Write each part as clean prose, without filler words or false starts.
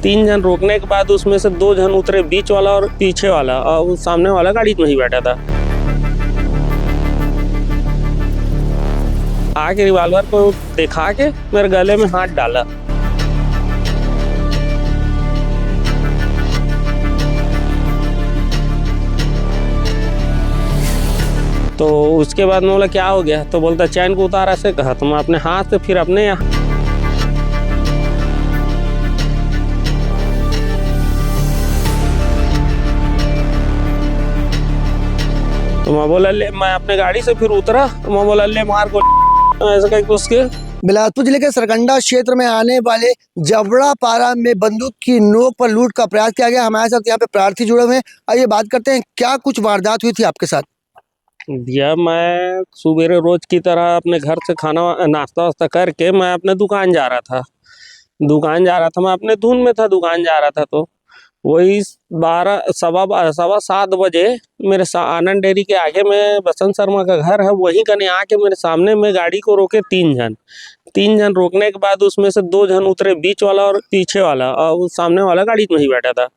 3 जन रोकने के बाद उसमें से 2 जन उतरे, बीच वाला और पीछे वाला, और सामने वाला गाड़ी में ही बैठा था। आके रिवॉल्वर को दिखा के मेरे गले में हाथ डाला। तो उसके बाद मैं बोला क्या हो गया, तो बोलता चैन को उतार, ऐसे कहा। तो मैं अपने हाथ से फिर अपने यहाँ तो मैं बोला ले, मैं अपने गाड़ी से फिर उतरा। मैं बोला ले मार को, ऐसा कह के उसके। बिलासपुर जिले के सरकंडा क्षेत्र में आने वाले जबड़ा पारा में बंदूक की नोक पर लूट का प्रयास किया गया। हमारे साथ यहाँ पे प्रार्थी जुड़े हुए हैं। आइए बात करते हैं, क्या कुछ वारदात हुई थी आपके साथ? भैया मैं सुबह रोज की तरह अपने घर से खाना नाश्ता वास्ता करके मैं अपने दुकान जा रहा था। मैं अपने धुन में था, दुकान जा रहा था। तो वही सवा 7 बजे मेरे आनंद डेयरी के आगे में बसंत शर्मा का घर है, वहीं कने आके मेरे सामने में गाड़ी को रोके 3 जन रोकने के बाद उसमें से 2 जन उतरे, बीच वाला और पीछे वाला, और सामने वाला गाड़ी में ही बैठा था।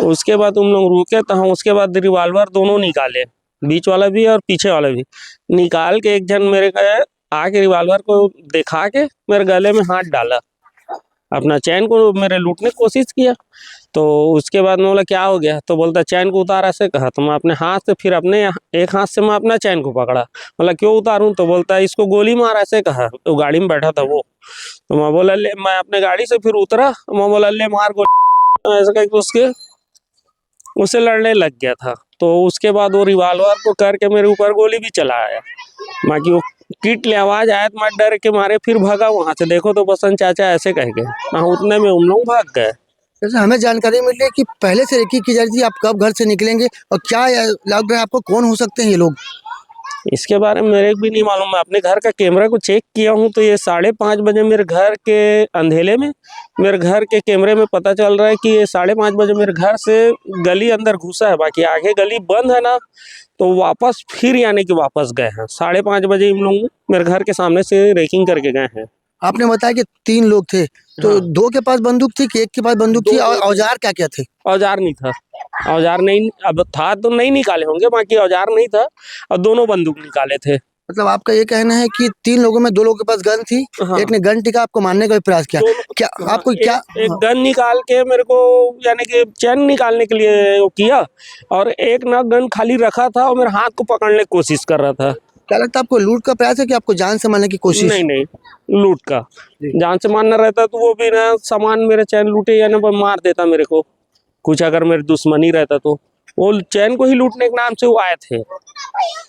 उसके बाद उन लोग रुके, तो हम उसके बाद रिवॉल्वर दोनों निकाले, बीच वाला भी और पीछे वाला भी निकाल के। एक जन मेरे का आके रिवॉल्वर को दिखा के मेरे गले में हाथ डाला, अपना चैन को मेरे लूटने की कोशिश किया। तो उसके बाद मैं बोला क्या हो गया, तो बोलता चैन को उतार, ऐसे कहा। तो मैं अपने हाथ से फिर अपने एक हाथ से मैं अपना चैन को पकड़ा। बोला क्यों उतारूं, तो बोलता इसको गोली मार, ऐसे कहा। तो गाड़ी में बैठा था वो। तो मैं बोला ले, मैं अपने गाड़ी से फिर उतरा। मैं बोला ले मार गोली, ऐसा कह के उससे लड़ने लग गया था। तो उसके बाद वो रिवॉल्वर को करके मेरे ऊपर गोली भी चला आया। बाकी वो किट ले आवाज आया तो मैं डर के मारे फिर भागा वहां से। देखो तो बसंत चाचा ऐसे कह के, उतने में हम लोग भाग गए। जैसे हमें जानकारी मिली है कि पहले से रेकी की जा रही थी, आप कब घर से निकलेंगे और क्या लग रहा है आपको, कौन हो सकते हैं ये लोग? इसके बारे में मेरे भी नहीं मालूम। मैं अपने घर का कैमरा को चेक किया हूँ, तो ये 5:30 बजे मेरे घर के अंधेले में मेरे घर के कैमरे में पता चल रहा है कि ये 5:30 बजे मेरे घर से गली अंदर घुसा है। बाकी आगे गली बंद है ना, तो वापस फिर यानी कि वापस गए हैं। 5:30 बजे हम लोग मेरे घर के सामने से रेकिंग करके गए हैं। आपने बताया कि 3 लोग थे, तो हाँ। 2 के पास बंदूक थी कि एक के पास बंदूक थी? और औजार क्या क्या थे? औजार नहीं था, औजार नहीं, अब था तो नहीं निकाले होंगे, बाकी औजार नहीं था और दोनों बंदूक निकाले थे। मतलब आपका ये कहना है कि 3 लोगों में 2 लोगों के पास गन थी। हाँ। एक ने गन टिका, आपको मारने का भी प्रयास किया। क्या हाँ, आपको क्या एक गन निकाल के मेरे को यानी कि चैन निकालने के लिए वो किया, और एक ना गन खाली रखा था और मेरे हाथ को पकड़ने की कोशिश कर रहा था। क्या लगता है आपको, लूट का प्रयास है कि आपको जान से मारने की कोशिश? नहीं, लूट का। जान से मारना रहता तो वो भी ना सामान मेरे चैन लूटे या ना मार देता मेरे को। कुछ अगर मेरे दुश्मनी रहता तो वो चैन को ही लूटने के नाम से वो आए थे।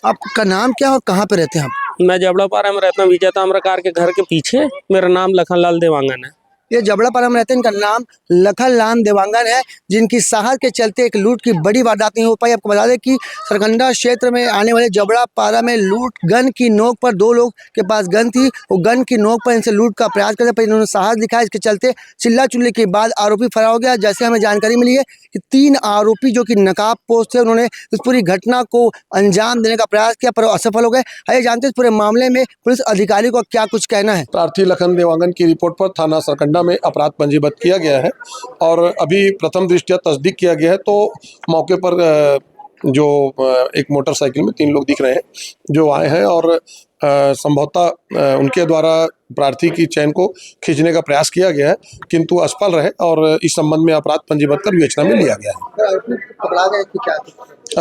आपका नाम क्या और कहाँ पे रहते हैं आप? मैं जबड़ा पारा में रहता हूँ, विजय ताम्रकार के घर के पीछे। मेरा नाम लखनलाल देवांगन है। ये जबड़ा पारा में रहते हैं, इनका नाम लखनलाल देवांगन है, जिनकी साहस के चलते एक लूट की बड़ी वारदात नहीं हो पाई। आपको बता दें कि सरकंडा क्षेत्र में आने वाले जबड़ा पारा में लूट, गन की नोक पर 2 लोग के पास गन थी, वो गन की नोक पर इनसे लूट का प्रयास करते, पर इन्होंने साहस दिखाया। इसके चलते चिल्ला चिल्ली के बाद आरोपी फरार हो गया। जैसे हमें जानकारी मिली है कि 3 आरोपी जो कि नकाबपोश थे, उन्होंने इस पूरी घटना को अंजाम देने का प्रयास किया पर असफल हो गए। आइए जानते हैं इस पूरे मामले में पुलिस अधिकारी को क्या कुछ कहना है। प्रार्थी लखन देवांगन की रिपोर्ट पर थाना सरकंडा में अपराध पंजीबद्ध किया गया है और अभी प्रथम दृष्टया तस्दीक किया गया है। तो मौके पर जो एक मोटरसाइकिल में 3 लोग दिख रहे हैं जो आए हैं और संभवतः उनके द्वारा प्रार्थी की चैन को खींचने का प्रयास किया गया है, किंतु असफल रहे और इस संबंध में अपराध पंजीबद्ध कर विवेचना में लिया गया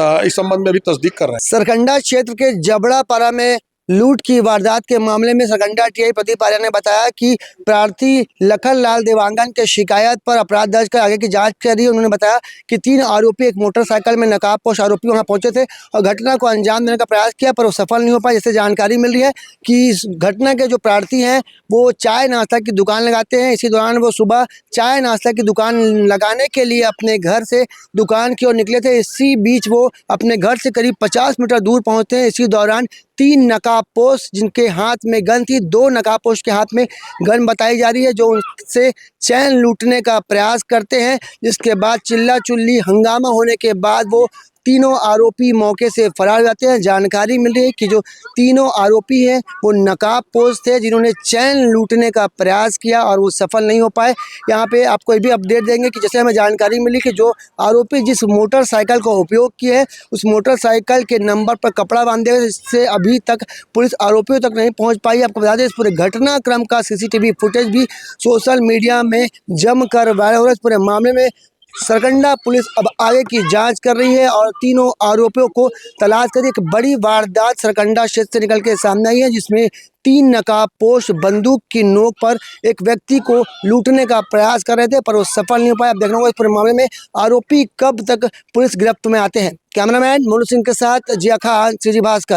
है। इस संबंध में भी तस्दीक कर रहे हैं। सरकंडा क्षेत्र के जबड़ा पारा में लूट की वारदात के मामले में सरकंडा टीआई प्रदीप आर्य ने बताया कि प्रार्थी लखनलाल देवांगन के शिकायत पर अपराध दर्ज कर आगे की जांच कर रही है। उन्होंने बताया कि 3 आरोपी एक मोटरसाइकिल में नकाबपोश आरोपी वहां पहुंचे थे और घटना को अंजाम देने का प्रयास किया, पर वो सफल नहीं हो पाया। जैसे जानकारी मिल रही है कि इस घटना के जो प्रार्थी हैं वो चाय नाश्ता की दुकान लगाते हैं। इसी दौरान वो सुबह चाय नाश्ता की दुकान लगाने के लिए अपने घर से दुकान की ओर निकले थे। इसी बीच वो अपने घर से करीब 50 मीटर दूर पहुंचते हैं। इसी दौरान 3 नकाबपोश जिनके हाथ में गन थी, 2 नकाबपोश के हाथ में गन बताई जा रही है, जो उनसे चैन लूटने का प्रयास करते हैं। जिसके बाद चिल्ला चिल्ली हंगामा होने के बाद वो तीनों आरोपी मौके से फरार हो जाते हैं। जानकारी मिल रही है कि जो तीनों आरोपी हैं वो नकाबपोश थे, जिन्होंने चैन लूटने का प्रयास किया और वो सफल नहीं हो पाए। यहाँ पे आपको ये भी अपडेट देंगे कि जैसे हमें जानकारी मिली कि जो आरोपी जिस मोटरसाइकिल का उपयोग किए हैं, उस मोटरसाइकिल के नंबर पर कपड़ा बांधे हुए, जिससे अभी तक पुलिस आरोपियों तक नहीं पहुंच पाई। आपको बता दें, इस पूरे घटनाक्रम का सीसीटीवी फुटेज भी सोशल मीडिया में जमकर वायरल हो रहा है। इस पूरे मामले में सरकंडा पुलिस अब आगे की जांच कर रही है और तीनों आरोपियों को तलाश कर रही है। एक बड़ी वारदात सरकंडा क्षेत्र से निकल के सामने आई है, जिसमें 3 नकाबपोश बंदूक की नोक पर एक व्यक्ति को लूटने का प्रयास कर रहे थे, पर वो सफल नहीं हो पाया। अब देखना होगा इस पूरे मामले में आरोपी कब तक पुलिस गिरफ्त में आते हैं। कैमरामैन मोनू सिंह के साथ जिया खान, सीजी भास्कर।